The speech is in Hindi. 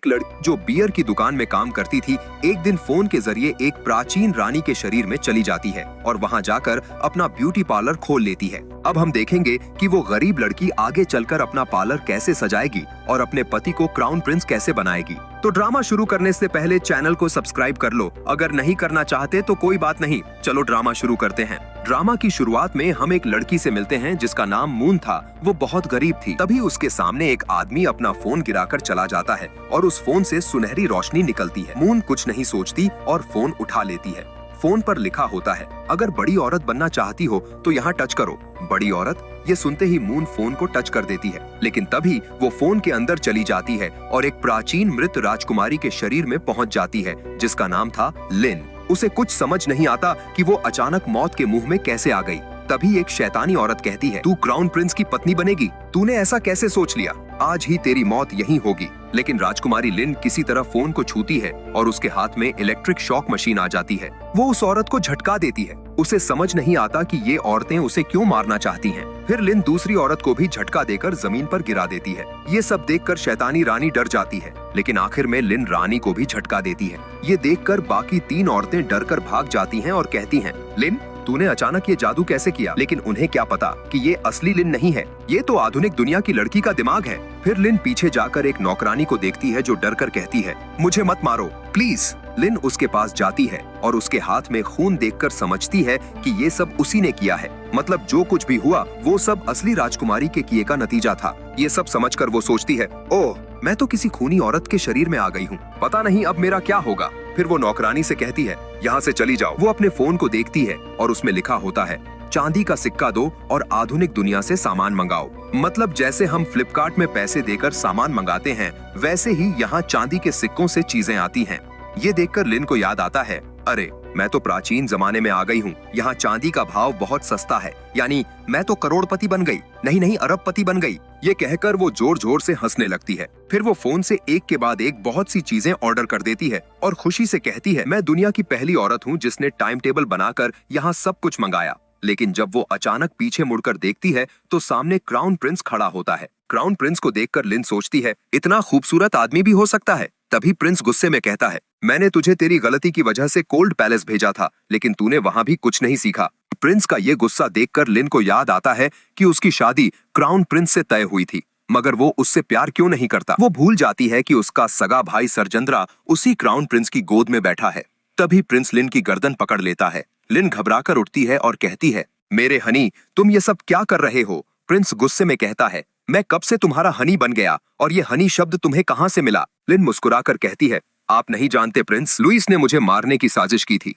एक लड़की जो बियर की दुकान में काम करती थी, एक दिन फोन के जरिए एक प्राचीन रानी के शरीर में चली जाती है और वहां जाकर अपना ब्यूटी पार्लर खोल लेती है। अब हम देखेंगे कि वो गरीब लड़की आगे चलकर अपना पार्लर कैसे सजाएगी और अपने पति को क्राउन प्रिंस कैसे बनाएगी। तो ड्रामा शुरू करने से पहले चैनल को सब्सक्राइब कर लो। अगर नहीं करना चाहते तो कोई बात नहीं, चलो ड्रामा शुरू करते हैं। ड्रामा की शुरुआत में हम एक लड़की से मिलते हैं जिसका नाम मून था। वो बहुत गरीब थी। तभी उसके सामने एक आदमी अपना फोन गिराकर चला जाता है और उस फोन से सुनहरी रोशनी निकलती है। मून कुछ नहीं सोचती और फोन उठा लेती है। फोन पर लिखा होता है, अगर बड़ी औरत बनना चाहती हो तो यहाँ टच करो। बड़ी औरत, ये सुनते ही मून फोन को टच कर देती है, लेकिन तभी वो फोन के अंदर चली जाती है और एक प्राचीन मृत राजकुमारी के शरीर में पहुंच जाती है जिसका नाम था लिन। उसे कुछ समझ नहीं आता कि वो अचानक मौत के मुंह में कैसे आ गई। तभी एक शैतानी औरत कहती है, तू क्राउन प्रिंस की पत्नी बनेगी। तूने ऐसा कैसे सोच लिया? आज ही तेरी मौत यहीं होगी। लेकिन राजकुमारी लिन किसी तरह फोन को छूती है और उसके हाथ में इलेक्ट्रिक शॉक मशीन आ जाती है। वो उस औरत को झटका देती है। उसे समझ नहीं आता कि ये औरतें उसे क्यों मारना चाहती हैं। फिर लिन दूसरी औरत को भी झटका देकर जमीन पर गिरा देती है। ये सब देखकर शैतानी रानी डर जाती है, लेकिन आखिर में लिन रानी को भी झटका देती है। ये देखकर बाकी 3 औरतें डरकर भाग जाती हैं और कहती हैं, लिन, तूने अचानक ये जादू कैसे किया? लेकिन उन्हें क्या पता कि ये असली लिन नहीं है, ये तो आधुनिक दुनिया की लड़की का दिमाग है। फिर लिन पीछे जाकर एक नौकरानी को देखती है जो डरकर कहती है, मुझे मत मारो प्लीज। लिन उसके पास जाती है और उसके हाथ में खून देखकर समझती है कि ये सब उसी ने किया है। मतलब जो कुछ भी हुआ वो सब असली राजकुमारी के किए का नतीजा था। ये सब समझकर वो सोचती है, ओह, मैं तो किसी खूनी औरत के शरीर में आ गई हूँ, पता नहीं अब मेरा क्या होगा। फिर वो नौकरानी से कहती है, यहाँ से चली जाओ। वो अपने फोन को देखती है और उसमें लिखा होता है, चांदी का सिक्का दो और आधुनिक दुनिया से सामान मंगाओ। मतलब जैसे हम फ्लिपकार्ट में पैसे देकर सामान मंगाते हैं, वैसे ही यहाँ चांदी के सिक्कों से चीजें आती हैं। ये देखकर लिन को याद आता है, अरे मैं तो प्राचीन जमाने में आ गई हूँ। यहाँ चांदी का भाव बहुत सस्ता है, यानी मैं तो करोड़पति बन गई, नहीं अरबपति बन गई। ये कहकर वो जोर जोर से हंसने लगती है। फिर वो फोन से एक के बाद एक बहुत सी चीजें ऑर्डर कर देती है और खुशी से कहती है, मैं दुनिया की पहली औरत हूँ जिसने टाइम टेबल बनाकर यहाँ सब कुछ मंगाया। लेकिन जब वो अचानक पीछे मुड़कर देखती है तो सामने क्राउन प्रिंस खड़ा होता है। क्राउन प्रिंस को देखकर लिन सोचती है, इतना खूबसूरत आदमी भी हो सकता है। तभी प्रिंस गुस्से में कहता है, मैंने तुझे तेरी गलती की वजह से कोल्ड पैलेस भेजा था, लेकिन तूने वहां भी कुछ नहीं सीखा। प्रिंस का ये गुस्सा देखकर लिन को याद आता है कि उसकी शादी क्राउन प्रिंस से तय हुई थी, मगर वो उससे प्यार क्यों नहीं करता। वो भूल जाती है कि उसका सगा भाई सरजंद्रा उसी क्राउन प्रिंस की गोद में बैठा है। तभी प्रिंस लिन की गर्दन पकड़ लेता है। लिन घबराकर उठती है और कहती है, मेरे हनी, तुम ये सब क्या कर रहे हो? प्रिंस गुस्से में कहता है, मैं कब से तुम्हारा हनी बन गया और ये हनी शब्द तुम्हें कहां से मिला? लिन मुस्कुराकर कहती है, आप नहीं जानते प्रिंस, लुइस ने मुझे मारने की साजिश की थी।